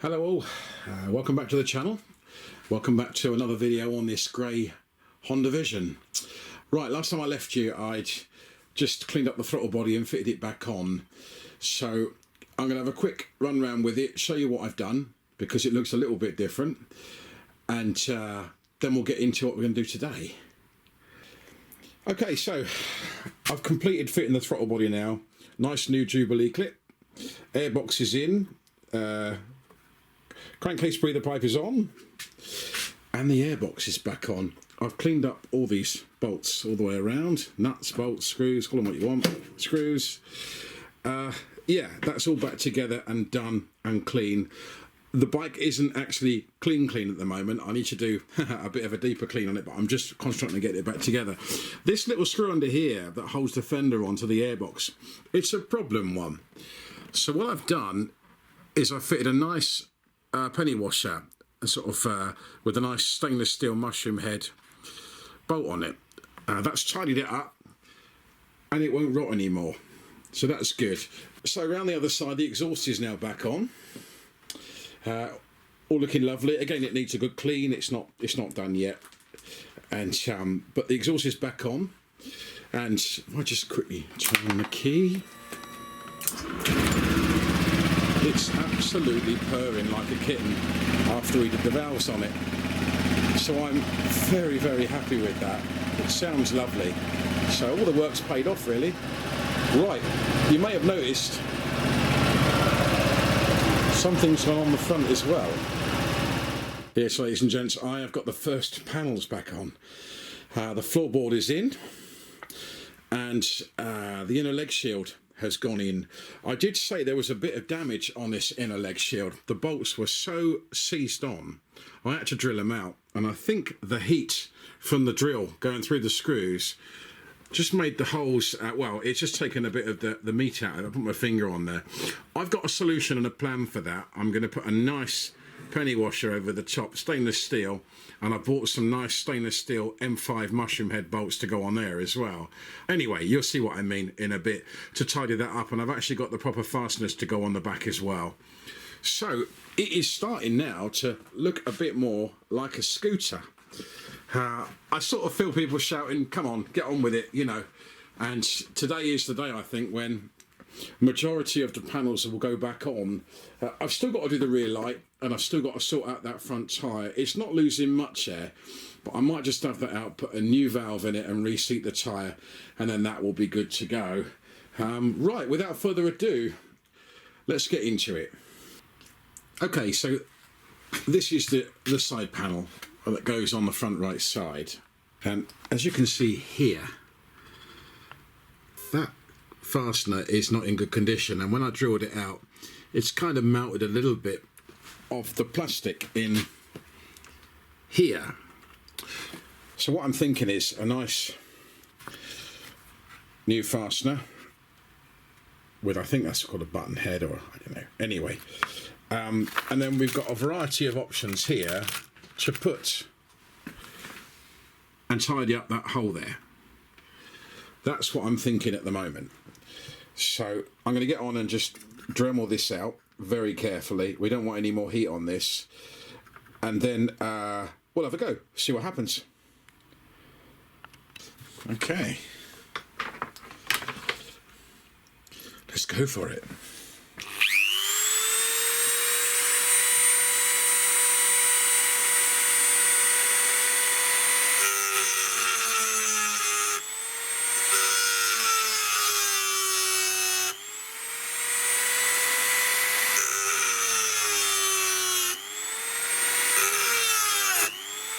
Hello all, welcome back to the channel. Welcome back to another video on this grey Honda Vision. Right, last time I left you I'd just cleaned up the throttle body and fitted it back on. So I'm going to have a quick run round with it, show you what I've done because it looks a little bit different, and then we'll get into what we're going to do today. Okay, so I've completed fitting the throttle body now. Nice new Jubilee clip, airbox is in, crankcase breather pipe is on, and the airbox is back on. I've cleaned up all these bolts all the way around, nuts, bolts, screws, call them what you want, screws. Yeah, that's all back together and done and clean. The bike isn't actually clean at the moment. I need to do a bit of a deeper clean on it, but I'm just constantly getting it back together. This little screw under here that holds the fender onto the airbox, it's a problem one. So what I've done is I've fitted a nice penny washer, sort of with a nice stainless steel mushroom head bolt on it. That's tidied it up and it won't rot anymore, so that's good. So around the other side, the exhaust is now back on, all looking lovely. Again, it needs a good clean. It's not done yet, and but the exhaust is back on. And if I just quickly turn the key, it's absolutely purring like a kitten after we did the valves on it. So I'm very, very happy with that. It sounds lovely. So all the work's paid off, really. Right, you may have noticed something's gone on the front as well. Yes, ladies and gents, I have got the first panels back on. The floorboard is in, and the inner leg shield has gone in. I did say there was a bit of damage on this inner leg shield. The bolts were so seized on, I had to drill them out, and I think the heat from the drill going through the screws just made the holes, well, it's just taken a bit of the meat out. I put my finger on there. I've got a solution and a plan for that. I'm going to put a nice penny washer over the top, stainless steel, and I bought some nice stainless steel M5 mushroom head bolts to go on there as well. Anyway, you'll see what I mean in a bit to tidy that up, and I've actually got the proper fasteners to go on the back as well. So it is starting now to look a bit more like a scooter. I sort of feel people shouting, come on, get on with it, you know. And today is the day, I think, when majority of the panels will go back on. I've still got to do the rear light, and I've still got to sort out that front tyre. It's not losing much air, but I might just have that out, put a new valve in it and reseat the tyre, and then that will be good to go. Right, without further ado, let's get into it. Okay, so this is the side panel that goes on the front right side, and as you can see here, that fastener is not in good condition, and when I drilled it out, it's kind of melted a little bit of the plastic in here. So what I'm thinking is a nice new fastener with, I think that's called a button head, or I don't know, anyway. And then we've got a variety of options here to put and tidy up that hole there. That's what I'm thinking at the moment. So I'm going to get on and just Dremel this out very carefully. We don't want any more heat on this, and then we'll have a go, see what happens. Okay, let's go for it.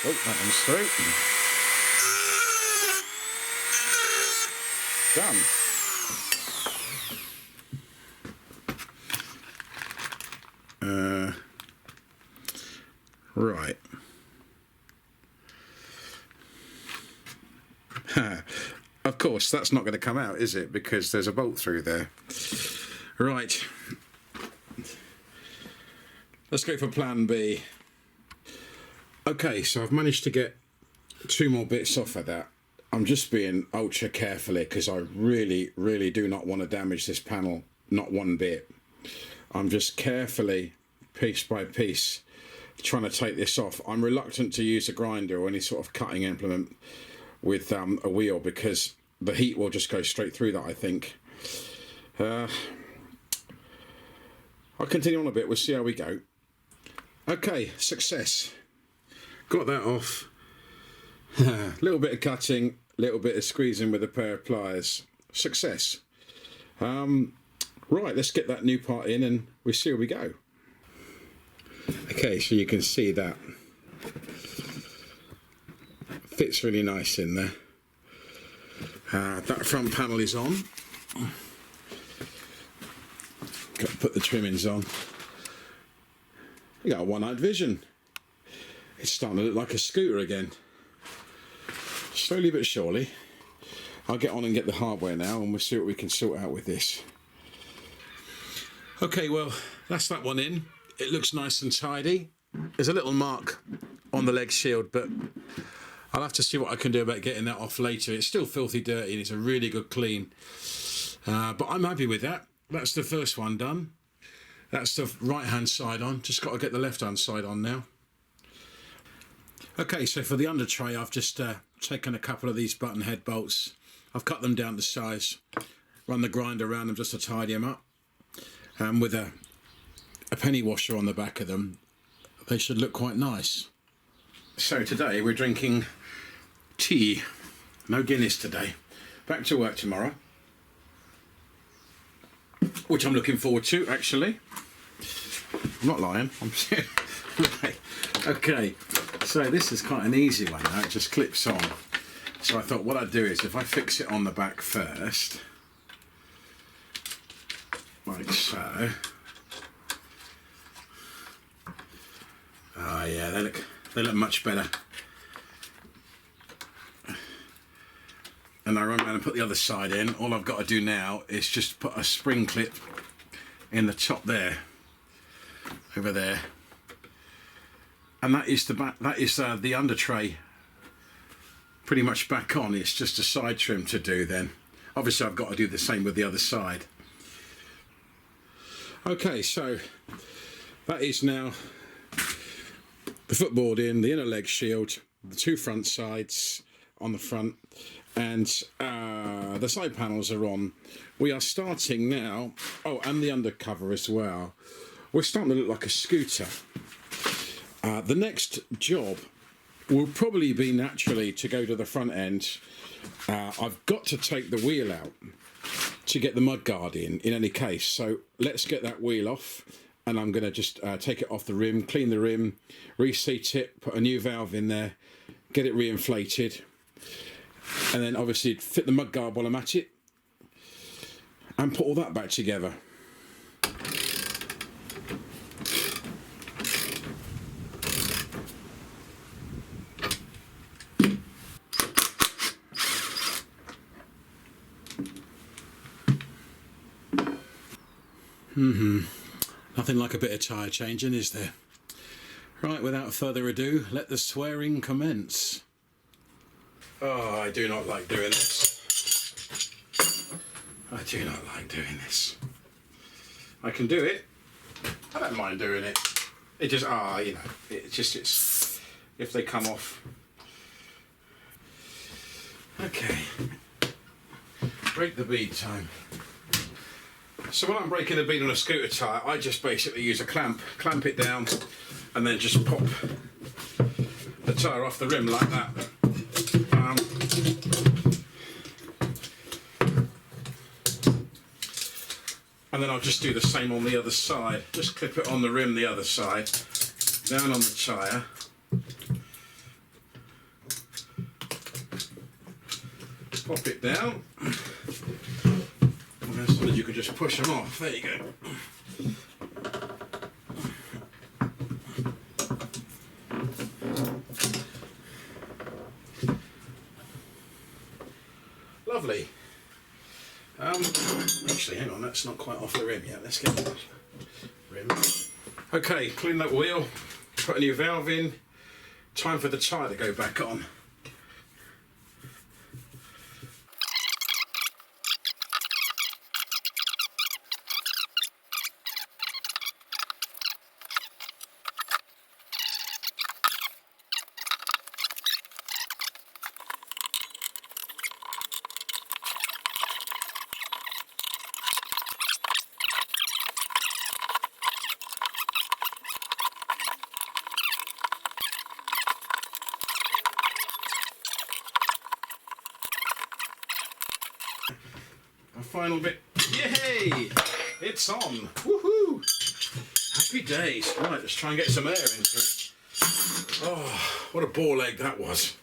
Oh, that one's through. Done. Right. Of course, that's not going to come out, is it? Because there's a bolt through there. Right. Let's go for plan B. Okay, so I've managed to get two more bits off of that. I'm just being ultra careful here because I really do not want to damage this panel, not one bit. I'm just carefully piece by piece, trying to take this off. I'm reluctant to use a grinder or any sort of cutting implement with a wheel because the heat will just go straight through that, I think. I'll continue on a bit, we'll see how we go. Okay, success. Got that off. A little bit of cutting, little bit of squeezing with a pair of pliers. Success. Right, let's get that new part in and we'll see how we go. Okay, so you can see that fits really nice in there. That front panel is on. Got to put the trimmings on. You got a one-eyed vision. It's starting to look like a scooter again. Slowly but surely. I'll get on and get the hardware now and we'll see what we can sort out with this. Okay, well, that's that one in. It looks nice and tidy. There's a little mark on the leg shield, but I'll have to see what I can do about getting that off later. It's still filthy dirty and it's a really good clean. But I'm happy with that. That's the first one done. That's the right-hand side on. Just got to get the left-hand side on now. Okay, so for the under tray, I've just taken a couple of these button head bolts. I've cut them down to size, run the grinder around them just to tidy them up. With a penny washer on the back of them, they should look quite nice. So today we're drinking tea. No Guinness today. Back to work tomorrow, which I'm looking forward to, actually. I'm not lying. I'm serious. Okay, so this is quite an easy one now. It just clips on. So I thought what I'd do is if I fix it on the back first, like so. Oh yeah, they look much better. And I run around and put the other side in. All I've got to do now is just put a spring clip in the top there, over there, and that is the back. That is the under tray pretty much back on. It's just a side trim to do then. Obviously, I've got to do the same with the other side. Okay, so that is now the footboard in, the inner leg shield, the two front sides on the front, and the side panels are on. We are starting now, oh, and the undercover as well. We're starting to look like a scooter. The next job will probably be naturally to go to the front end. I've got to take the wheel out to get the mudguard in any case, so let's get that wheel off, and I'm going to just take it off the rim, clean the rim, reseat it, put a new valve in there, get it reinflated, and then obviously fit the mudguard while I'm at it and put all that back together. Nothing like a bit of tyre changing, is there? Right, without further ado, let the swearing commence. Oh, I do not like doing this. I do not like doing this. I can do it. I don't mind doing it. It just, you know, it's if they come off. Okay. Break the bead time. So when I'm breaking the bead on a scooter tyre, I just basically use a clamp it down, and then just pop the tyre off the rim like that. And then I'll just do the same on the other side. Just clip it on the rim the other side, down on the tyre. Pop it down. So that you can just push them off. There you go. Lovely. Actually, hang on, that's not quite off the rim yet. Let's get the rim. Okay, clean that wheel, put a new valve in. Time for the tyre to go back on. a final bit. Yay! It's on. Woohoo! Happy days. Right, let's try and get some air into it. Oh, what a ball ache that was.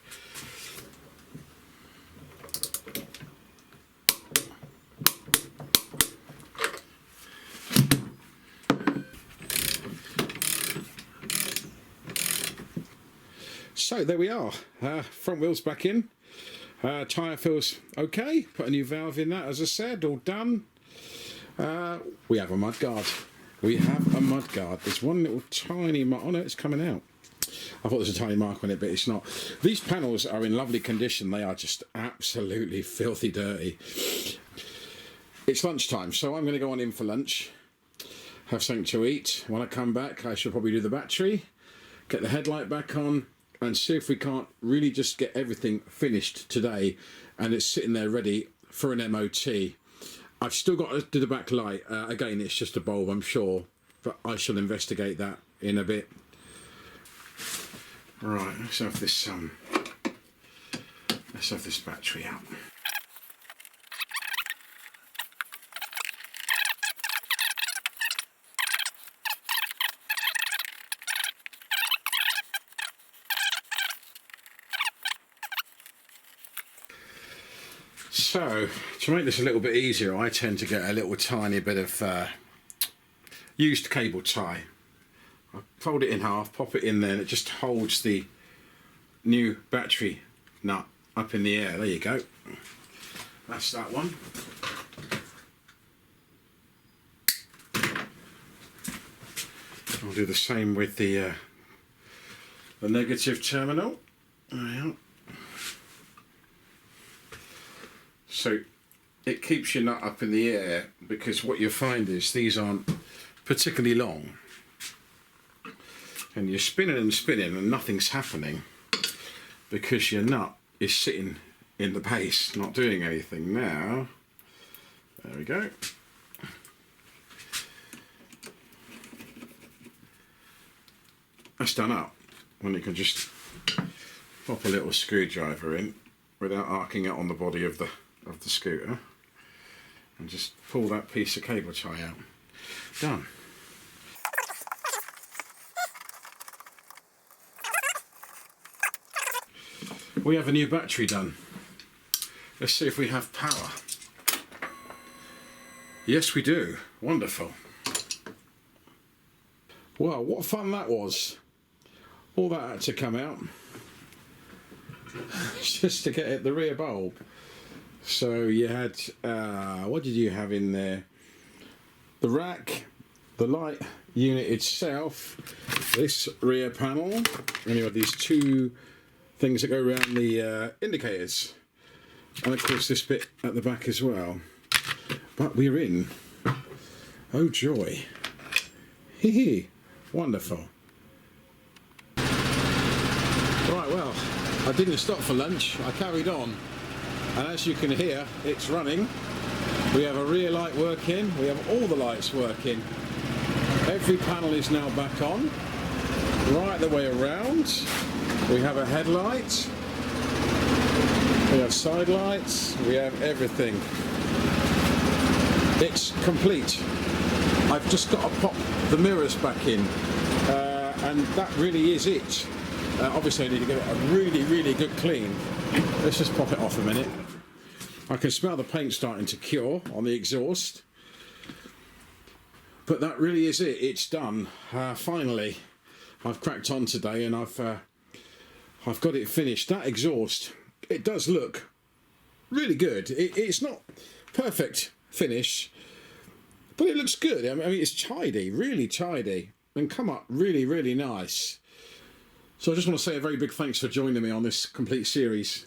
So there we are. Front wheel's back in. Tyre feels okay. Put a new valve in that, as I said, all done. We have a mud guard. We have a mud guard. There's one little tiny mark. Oh no, it's coming out. I thought there was a tiny mark on it, but it's not. These panels are in lovely condition. They are just absolutely filthy dirty. It's lunchtime, so I'm going to go on in for lunch. Have something to eat. When I come back, I shall probably do the battery, get the headlight back on, and see if we can't really just get everything finished today and it's sitting there ready for an MOT. I've still got to do the back light. Again, it's just a bulb, I'm sure, but I shall investigate that in a bit. Right, let's have this battery out. So, to make this a little bit easier, I tend to get a little tiny bit of used cable tie. I fold it in half, pop it in there, and it just holds the new battery nut up in the air. There you go. That's that one. I'll do the same with the negative terminal. There we are. So it keeps your nut up in the air, because what you find is these aren't particularly long. And you're spinning and spinning and nothing's happening because your nut is sitting in the base, not doing anything. Now, there we go. That's done up, when you can just pop a little screwdriver in without arcing it on the body of the scooter, and just pull that piece of cable tie out. Done. We have a new battery done. Let's see if we have power. Yes, we do. Wonderful. Well, what fun that was. All that had to come out just to get at the rear bulb. So you had, what did you have in there? The rack, the light unit itself, this rear panel, and you have these two things that go around the indicators, and of course this bit at the back as well. But we're in. Oh joy. Hee hee. Wonderful. Right, well, I didn't stop for lunch, I carried on. And as you can hear, it's running. We have a rear light working, we have all the lights working. Every panel is now back on, right the way around. We have a headlight, we have side lights, we have everything. It's complete. I've just got to pop the mirrors back in, and that really is it. Obviously I need to give it a really good clean. Let's just pop it off a minute. I can smell the paint starting to cure on the exhaust. But that really is it. It's done. Finally, I've cracked on today, and I've got it finished. That exhaust, it does look really good. It's not perfect finish, but it looks good. I mean, it's tidy, really tidy, and come up really nice. So I just want to say a very big thanks for joining me on this complete series.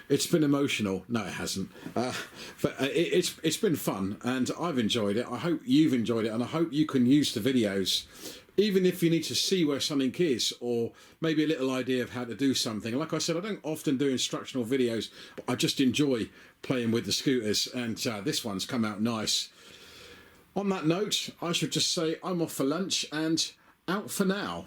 It's been emotional. No, it hasn't. But it's been fun, and I've enjoyed it. I hope you've enjoyed it, and I hope you can use the videos, even if you need to see where something is, or maybe a little idea of how to do something. Like I said, I don't often do instructional videos, but I just enjoy playing with the scooters, and this one's come out nice. On that note, I should just say I'm off for lunch and out for now.